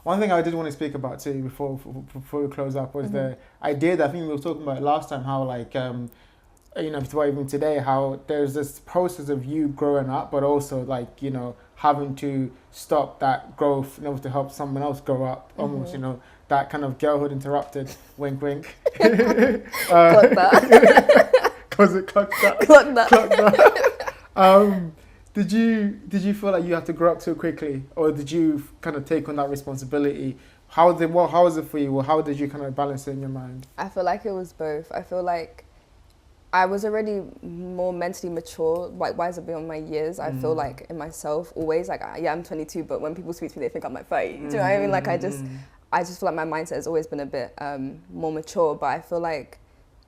one thing I did want to speak about too before we close up was the idea that I think we were talking about last time, how like before even today, how there's this process of you growing up, but also like having to stop that growth in order to help someone else grow up. Almost, that kind of girlhood interrupted. Wink, wink. Clock that. Cause it clocked that. Clock that. Clock that. Did you feel like you had to grow up too quickly, or did you kind of take on that responsibility? How was it for you? Or how did you kind of balance it in your mind? I feel like it was both. I feel like I was already more mentally mature, like wiser beyond my years. I feel like in myself always, like I'm 22, but when people speak to me, they think I'm like 30. Do you know what I mean? Like I just feel like my mindset has always been a bit more mature. But I feel like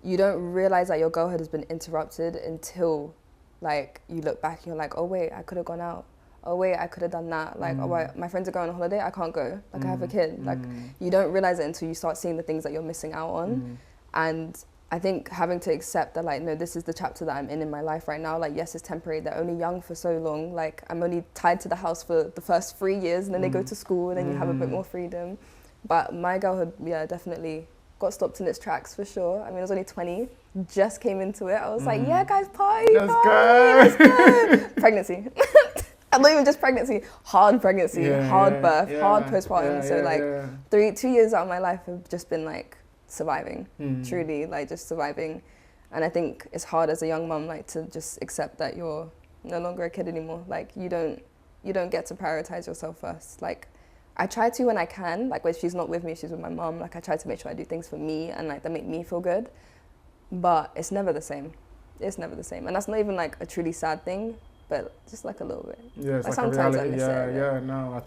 you don't realize that your girlhood has been interrupted until like you look back and you're like, oh wait, I could have gone out. Oh wait, I could have done that. Like, oh wait, my friends are going on holiday, I can't go. Like I have a kid. Like you don't realize it until you start seeing the things that you're missing out on. And I think having to accept that, like, no, this is the chapter that I'm in my life right now. Like, yes, it's temporary. They're only young for so long. Like, I'm only tied to the house for the first 3 years, and then they go to school, and then you have a bit more freedom. But my girlhood, yeah, definitely got stopped in its tracks for sure. I mean, I was only 20, just came into it. I was like, yeah, guys, party, Let's party, go. let's go. Pregnancy. And not even just pregncy, hard birth, hard postpartum. So 2 years out of my life have just been like surviving, truly, like just surviving. And I think it's hard as a young mum, like to just accept that you're no longer a kid anymore. Like you don't get to prioritize yourself first. Like I try to when I can, like when she's not with me, she's with my mum. Like I try to make sure I do things for me and like that make me feel good. But it's never the same. It's never the same. And that's not even like a truly sad thing, but just like a little bit. Yeah, it's like sometimes a reality. I miss it. No, I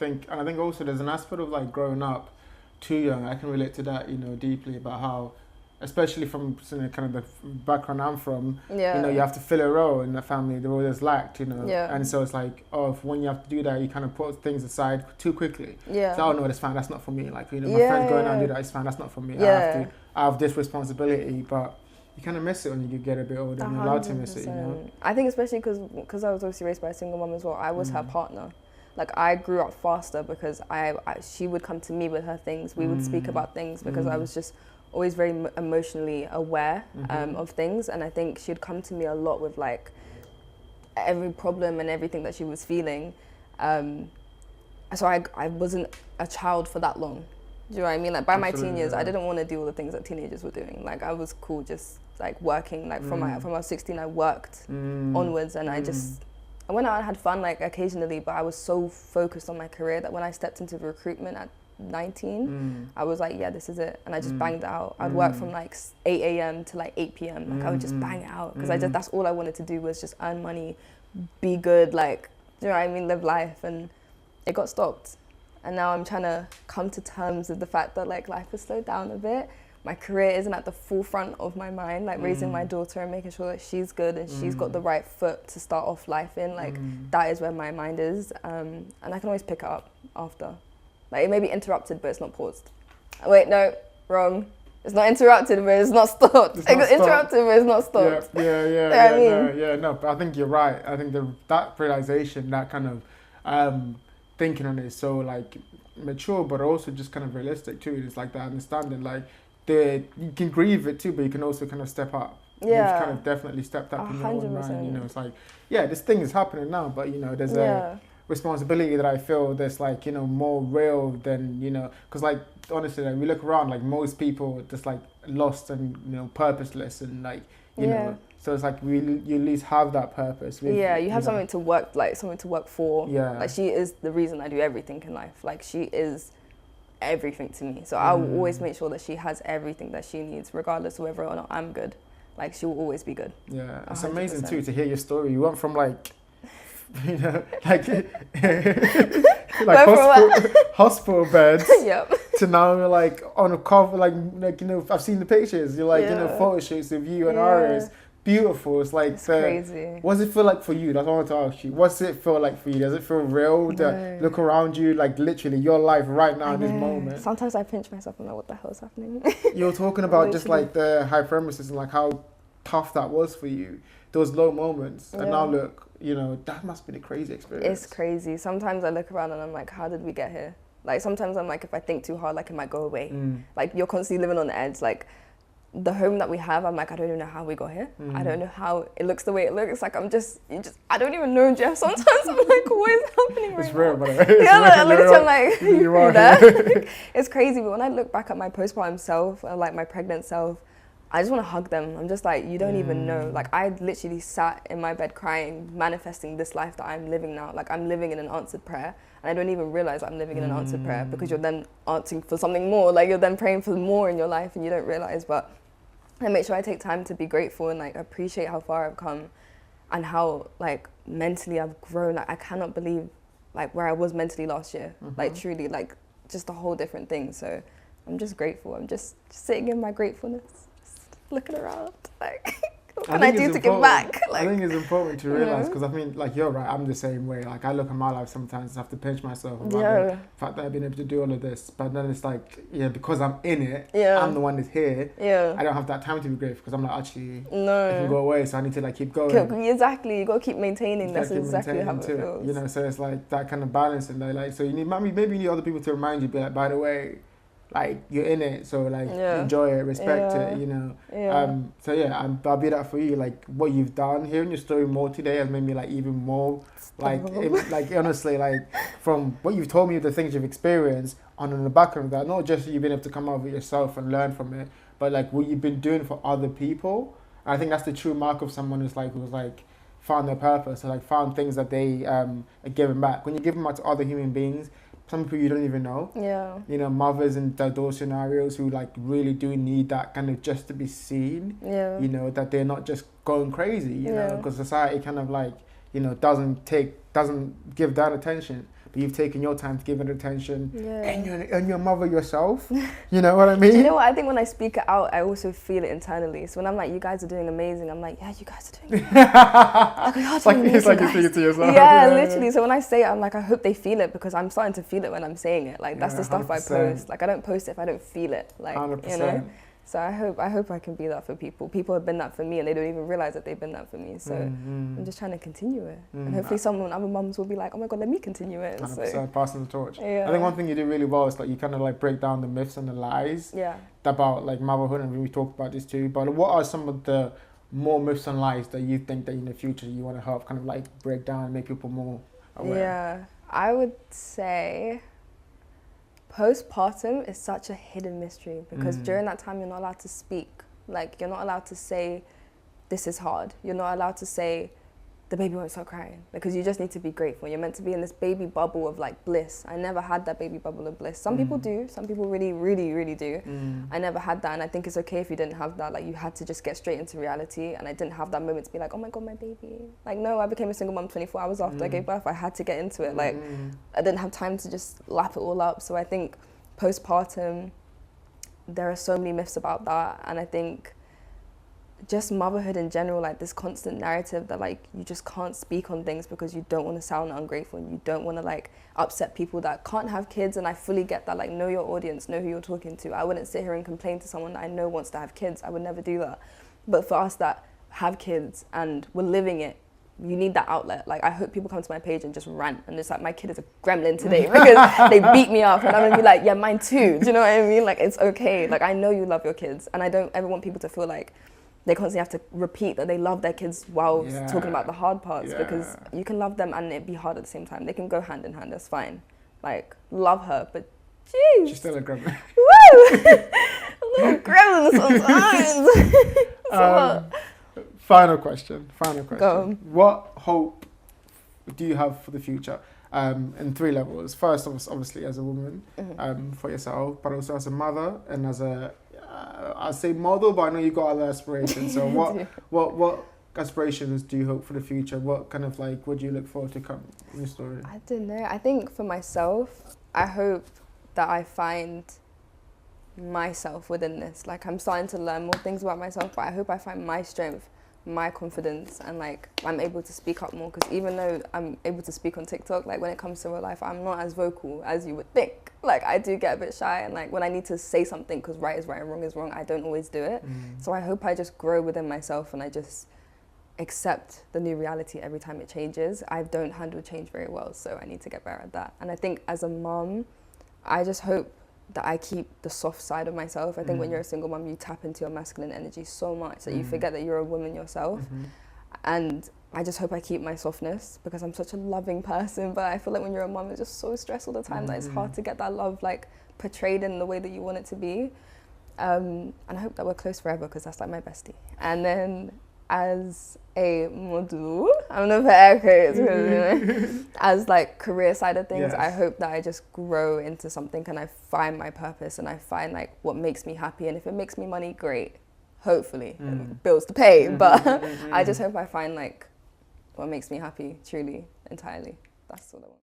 think also there's an aspect of like growing up too young. I can relate to that, deeply about how, especially from kind of the background I'm from, you have to fill a role in the family. The role is lacked, and so it's like, when you have to do that, you kind of put things aside too quickly. Yeah. So, no, that's fine. That's not for me. Like, my friends going out and do that. It's fine. That's not for me. Yeah. I have this responsibility, but you kind of miss it when you get a bit older and you're allowed to miss it, I think especially because I was obviously raised by a single mum as well, I was her partner. Like I grew up faster because she would come to me with her things. We would speak about things because I was just always very emotionally aware of things. And I think she'd come to me a lot with like every problem and everything that she was feeling. So I wasn't a child for that long. Do you know what I mean? Like by my teen years, I didn't want to do all the things that teenagers were doing. Like I was cool just like working. Like from I was 16, I worked onwards, and I went out and had fun like occasionally. But I was so focused on my career that when I stepped into recruitment at 19, I was like, yeah, this is it, and I just banged it out. I'd work from like 8 a.m. to like 8 p.m. Like I would just bang it out because that's all I wanted to do was just earn money, be good, like, do you know what I mean, live life, and it got stopped. And now I'm trying to come to terms with the fact that like life has slowed down a bit. My career isn't at the forefront of my mind, like raising my daughter and making sure that she's good and she's got the right foot to start off life in. Like that is where my mind is. And I can always pick it up after. Like it may be interrupted, but it's not paused. Wait, no, wrong. It's not interrupted, but it's not stopped. It's interrupted, but it's not stopped. No, but I think you're right. I think that realization, that kind of thinking on it is so like mature, but also just kind of realistic too. It's like that understanding, like you can grieve it too, but you can also kind of step up. Yeah, you've kind of definitely stepped up in your own mind. It's like, this thing is happening now, but there's a responsibility that I feel that's like more real than because like honestly, like, we look around, like most people are just like lost and purposeless and like you know. So it's like you at least have that purpose. You have something to work, like something to work for. Yeah. Like she is the reason I do everything in life. Like she is everything to me. So I will always make sure that she has everything that she needs, regardless of whether or not I'm good. Like she will always be good. Yeah, it's amazing too to hear your story. You went from like, like hospital beds to now you're like on a cover, like I've seen the pictures. You're like photo shoots of you and Iris. Beautiful. It's like crazy. What does it feel like for you? That's what I want to ask you. What's it feel like for you? Does it feel real to look around you, like literally your life right now in this moment? Sometimes I pinch myself and I'm like, what the hell is happening? You're talking about just like the hyperemesis and like how tough that was for you. Those low moments. And now look, that must be a crazy experience. It's crazy. Sometimes I look around and I'm like, how did we get here? Like sometimes I'm like, if I think too hard, like it might go away. Like you're constantly living on the edge. Like the home that we have, I'm like, I don't even know how we got here. I don't know how it looks the way it looks. Like I don't even know, Jeff. Sometimes I'm like, what is happening right It's now? real, but Yeah, I look at you, I'm like, you are there. It's crazy, but when I look back at my postpartum self, or like my pregnant self, I just want to hug them. I'm just like, you don't even know. Like I literally sat in my bed crying, manifesting this life that I'm living now. Like I'm living in an answered prayer. And I don't even realize I'm living in an answered prayer because you're then asking for something more. Like you're then praying for more in your life and you don't realize. But I make sure I take time to be grateful and like appreciate how far I've come and how like mentally I've grown. Like I cannot believe like where I was mentally last year. Like truly, like just a whole different thing. So I'm just grateful. I'm just sitting in my gratefulness, just looking around like what can I do to give back? Like, I think it's important to realize because I mean, like you're right. I'm the same way. Like I look at my life sometimes, I have to pinch myself about the fact that I've been able to do all of this. But then it's like, because I'm in it, I'm the one that's here. I don't have that time to be grateful because I'm like, actually, it can go away. So I need to like keep going. Exactly, you got to keep maintaining. That's exactly how it feels. You know, so it's like that kind of balance and like so you need maybe you need other people to remind you, be like, by the way, like you're in it, so like enjoy it, respect it, you know. So yeah, I'll be that for you. Like what you've done, hearing your story more today has made me like even more like like honestly, like from what you've told me, the things you've experienced, and on the back of that, not just you've been able to come out with yourself and learn from it, but like what you've been doing for other people. And I think that's the true mark of someone who's like found their purpose, or like found things that they are giving back. When you give them out to other human beings, some people you don't even know. You know, mothers in those scenarios who like really do need that kind of just to be seen. You know, that they're not just going crazy, you know, because society kind of like, you know, doesn't give that attention. But you've taken your time to give it attention, and your mother yourself. You know what I mean? Do you know what? I think when I speak it out, I also feel it internally. So when I'm like, you guys are doing amazing, I'm like, yeah, you guys are doing amazing. It's like you speak it to yourself. Yeah, literally. So when I say it, I'm like, I hope they feel it because I'm starting to feel it when I'm saying it. Like that's the stuff 100%. I post. Like I don't post it if I don't feel it. Like 100%. You know. So I hope I can be that for people. People have been that for me and they don't even realize that they've been that for me. So I'm just trying to continue it. And hopefully other mums will be like, oh my God, let me continue it. 100%, so passing the torch. I think one thing you do really well is like you kind of like break down the myths and the lies about like motherhood, and we talk about this too. But what are some of the more myths and lies that you think that in the future you want to help kind of like break down and make people more aware? Yeah, I would say postpartum is such a hidden mystery because during that time you're not allowed to speak. Like you're not allowed to say this is hard. You're not allowed to say the baby won't stop crying because you just need to be grateful. You're meant to be in this baby bubble of like bliss. I never had that baby bubble of bliss. Some people do. Some people really, really, really do. I never had that, and I think it's okay if you didn't have that. Like you had to just get straight into reality, and I didn't have that moment to be like, oh my God, my baby. Like no, I became a single mom 24 hours after I gave birth. I had to get into it. Like I didn't have time to just lap it all up. So I think postpartum, there are so many myths about that, and I think just motherhood in general, like this constant narrative that like you just can't speak on things because you don't want to sound ungrateful and you don't want to like upset people that can't have kids. And I fully get that, like know your audience, know who you're talking to. I wouldn't sit here and complain to someone that I know wants to have kids. I would never do that. But for us that have kids and we're living it, you need that outlet. Like I hope people come to my page and just rant and it's like, my kid is a gremlin today because they beat me up, and I'm gonna be like, yeah, mine too. Do you know what I mean? Like it's okay. Like I know you love your kids, and I don't ever want people to feel like they constantly have to repeat that they love their kids while talking about the hard parts, because you can love them and it be hard at the same time. They can go hand in hand, that's fine. Like, love her, but jeez. She's still a gremlin. Woo! A little gremlin sometimes. Final question. Go. What hope do you have for the future? In 3 levels. First, obviously, as a woman, for yourself, but also as a mother and as a I say model, but I know you got other aspirations. So what aspirations do you hope for the future? What kind of like would you look forward to come in your story? I don't know. I think for myself, I hope that I find myself within this. Like I'm starting to learn more things about myself, but I hope I find my strength, my confidence, and like I'm able to speak up more, because even though I'm able to speak on TikTok, like when it comes to real life, I'm not as vocal as you would think. Like I do get a bit shy, and like when I need to say something, because right is right and wrong is wrong, I don't always do it. So I hope I just grow within myself and I just accept the new reality every time it changes. I don't handle change very well, so I need to get better at that. And I think as a mom, I just hope that I keep the soft side of myself. I think when you're a single mom, you tap into your masculine energy so much that you forget that you're a woman yourself. And I just hope I keep my softness because I'm such a loving person. But I feel like when you're a mom, it's just so stressful all the time that it's hard to get that love like portrayed in the way that you want it to be. And I hope that we're close forever because that's like my bestie. And then as a model, I'm not for air quotes, as like career side of things, I hope that I just grow into something and I find my purpose and I find like what makes me happy. And if it makes me money, great. Hopefully, bills to pay. But I just hope I find like what makes me happy, truly, entirely. That's what I want.